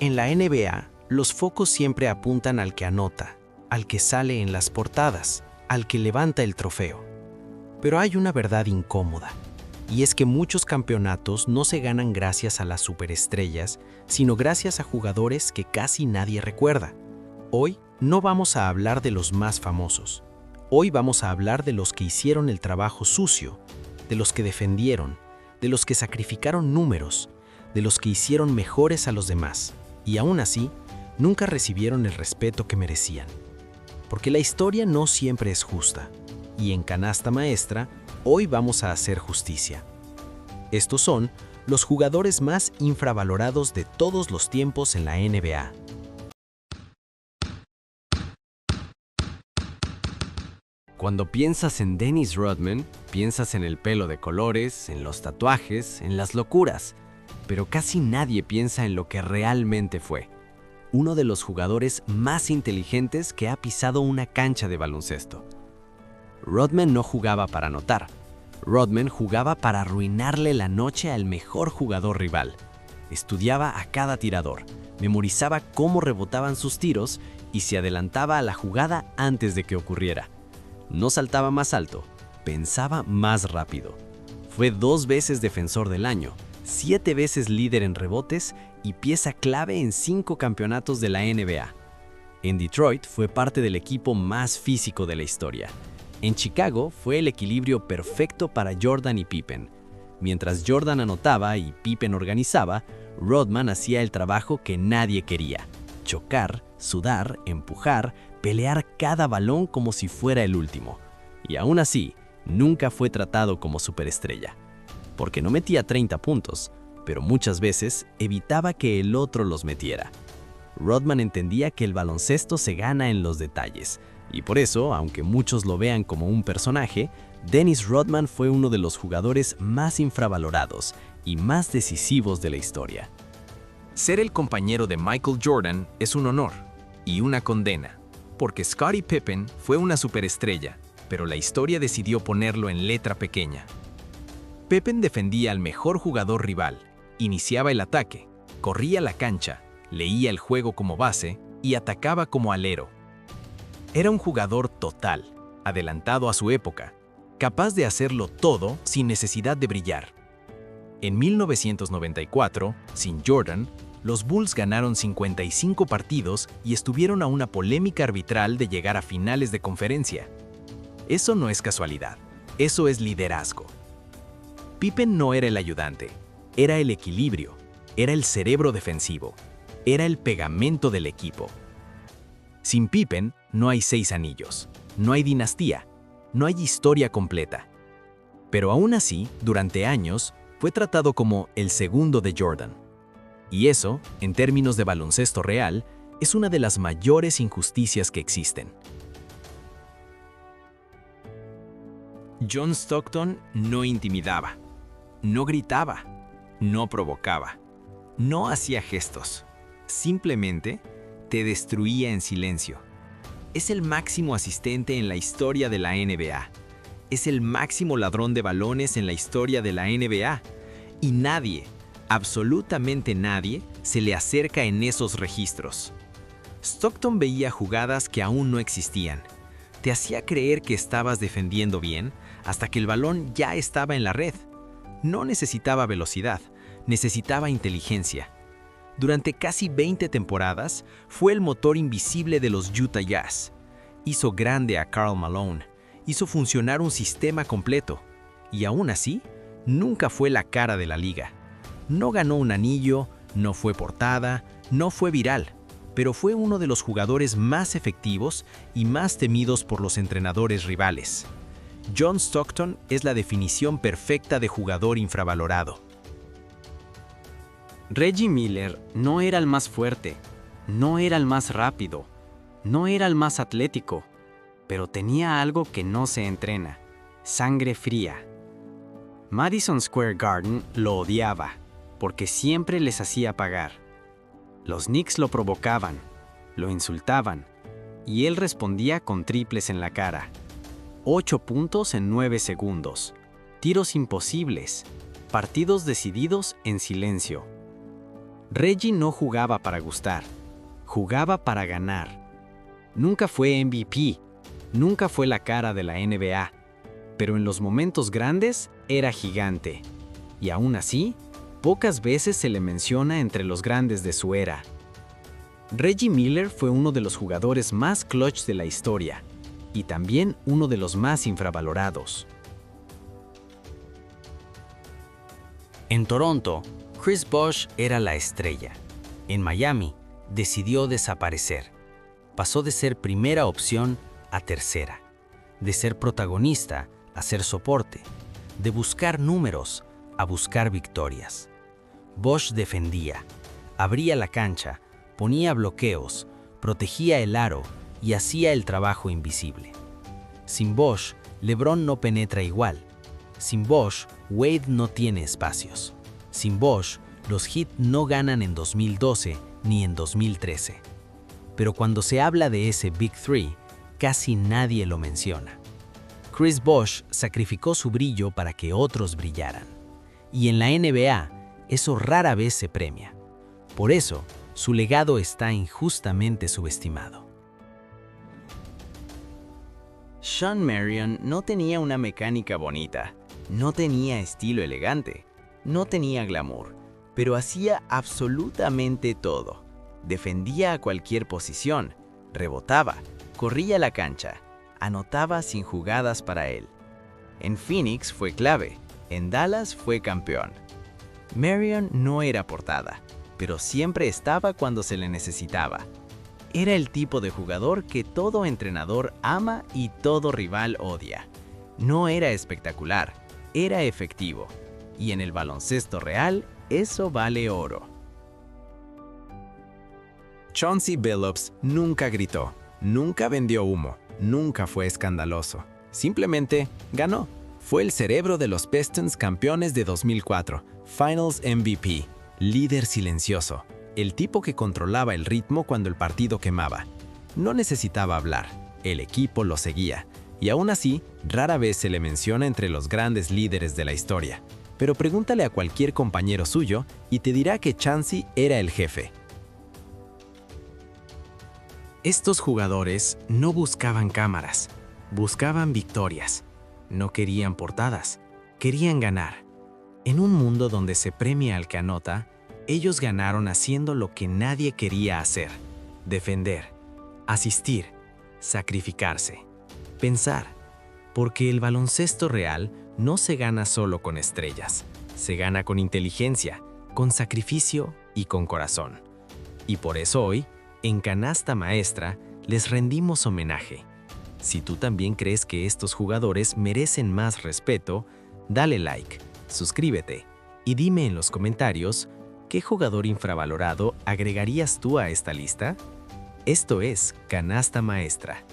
En la NBA, los focos siempre apuntan al que anota, al que sale en las portadas, al que levanta el trofeo. Pero hay una verdad incómoda, y es que muchos campeonatos no se ganan gracias a las superestrellas, sino gracias a jugadores que casi nadie recuerda. Hoy no vamos a hablar de los más famosos. Hoy vamos a hablar de los que hicieron el trabajo sucio, de los que defendieron, de los que sacrificaron números, de los que hicieron mejores a los demás, y aún así, nunca recibieron el respeto que merecían. Porque la historia no siempre es justa, y en Canasta Maestra, hoy vamos a hacer justicia. Estos son los jugadores más infravalorados de todos los tiempos en la NBA. Cuando piensas en Dennis Rodman, piensas en el pelo de colores, en los tatuajes, en las locuras, pero casi nadie piensa en lo que realmente fue. Uno de los jugadores más inteligentes que ha pisado una cancha de baloncesto. Rodman no jugaba para anotar. Rodman jugaba para arruinarle la noche al mejor jugador rival. Estudiaba a cada tirador, memorizaba cómo rebotaban sus tiros y se adelantaba a la jugada antes de que ocurriera. No saltaba más alto, pensaba más rápido. Fue 2 veces defensor del año, 7 veces líder en rebotes y pieza clave en 5 campeonatos de la NBA. En Detroit fue parte del equipo más físico de la historia. En Chicago fue el equilibrio perfecto para Jordan y Pippen. Mientras Jordan anotaba y Pippen organizaba, Rodman hacía el trabajo que nadie quería: chocar, sudar, empujar, pelear cada balón como si fuera el último. Y aún así, nunca fue tratado como superestrella. Porque no metía 30 puntos, pero muchas veces evitaba que el otro los metiera. Rodman entendía que el baloncesto se gana en los detalles, y por eso, aunque muchos lo vean como un personaje, Dennis Rodman fue uno de los jugadores más infravalorados y más decisivos de la historia. Ser el compañero de Michael Jordan es un honor y una condena, porque Scottie Pippen fue una superestrella, pero la historia decidió ponerlo en letra pequeña. Pippen defendía al mejor jugador rival, iniciaba el ataque, corría la cancha, leía el juego como base y atacaba como alero. Era un jugador total, adelantado a su época, capaz de hacerlo todo sin necesidad de brillar. En 1994, sin Jordan, los Bulls ganaron 55 partidos y estuvieron a una polémica arbitral de llegar a finales de conferencia. Eso no es casualidad, eso es liderazgo. Pippen no era el ayudante, era el equilibrio, era el cerebro defensivo, era el pegamento del equipo. Sin Pippen no hay 6 anillos, no hay dinastía, no hay historia completa. Pero aún así, durante años, fue tratado como el segundo de Jordan. Y eso, en términos de baloncesto real, es una de las mayores injusticias que existen. John Stockton no intimidaba, no gritaba, no provocaba, no hacía gestos. Simplemente te destruía en silencio. Es el máximo asistente en la historia de la NBA. Es el máximo ladrón de balones en la historia de la NBA. Y nadie, absolutamente nadie, se le acerca en esos registros. Stockton veía jugadas que aún no existían. Te hacía creer que estabas defendiendo bien hasta que el balón ya estaba en la red. No necesitaba velocidad, necesitaba inteligencia. Durante casi 20 temporadas, fue el motor invisible de los Utah Jazz. Hizo grande a Karl Malone, hizo funcionar un sistema completo. Y aún así, nunca fue la cara de la liga. No ganó un anillo, no fue portada, no fue viral, pero fue uno de los jugadores más efectivos y más temidos por los entrenadores rivales. John Stockton es la definición perfecta de jugador infravalorado. Reggie Miller no era el más fuerte, no era el más rápido, no era el más atlético, pero tenía algo que no se entrena: sangre fría. Madison Square Garden lo odiaba, porque siempre les hacía pagar. Los Knicks lo provocaban, lo insultaban, y él respondía con triples en la cara. 8 puntos en 9 segundos, tiros imposibles, partidos decididos en silencio. Reggie no jugaba para gustar, jugaba para ganar. Nunca fue MVP, nunca fue la cara de la NBA, pero en los momentos grandes era gigante. Y aún así, pocas veces se le menciona entre los grandes de su era. Reggie Miller fue uno de los jugadores más clutch de la historia, y también uno de los más infravalorados. En Toronto, Chris Bosh era la estrella. En Miami, decidió desaparecer. Pasó de ser primera opción a tercera. De ser protagonista a ser soporte. De buscar números a buscar victorias. Bosh defendía, abría la cancha, ponía bloqueos, protegía el aro y hacía el trabajo invisible. Sin Bosh, LeBron no penetra igual. Sin Bosh, Wade no tiene espacios. Sin Bosh, los Heat no ganan en 2012 ni en 2013. Pero cuando se habla de ese Big Three, casi nadie lo menciona. Chris Bosh sacrificó su brillo para que otros brillaran. Y en la NBA, eso rara vez se premia. Por eso, su legado está injustamente subestimado. Shawn Marion no tenía una mecánica bonita, no tenía estilo elegante, no tenía glamour, pero hacía absolutamente todo. Defendía a cualquier posición, rebotaba, corría la cancha, anotaba sin jugadas para él. En Phoenix fue clave, en Dallas fue campeón. Marion no era portada, pero siempre estaba cuando se le necesitaba. Era el tipo de jugador que todo entrenador ama y todo rival odia. No era espectacular, era efectivo. Y en el baloncesto real, eso vale oro. Chauncey Billups nunca gritó, nunca vendió humo, nunca fue escandaloso. Simplemente ganó. Fue el cerebro de los Pistons campeones de 2004, Finals MVP, líder silencioso, el tipo que controlaba el ritmo cuando el partido quemaba. No necesitaba hablar, el equipo lo seguía, y aún así, rara vez se le menciona entre los grandes líderes de la historia. Pero pregúntale a cualquier compañero suyo y te dirá que Chauncey era el jefe. Estos jugadores no buscaban cámaras, buscaban victorias. No querían portadas, querían ganar. En un mundo donde se premia al que anota, ellos ganaron haciendo lo que nadie quería hacer: defender, asistir, sacrificarse, pensar. Porque el baloncesto real no se gana solo con estrellas, se gana con inteligencia, con sacrificio y con corazón. Y por eso hoy, en Canasta Maestra, les rendimos homenaje. Si tú también crees que estos jugadores merecen más respeto, dale like, suscríbete y dime en los comentarios ¿qué jugador infravalorado agregarías tú a esta lista? Esto es Canasta Maestra.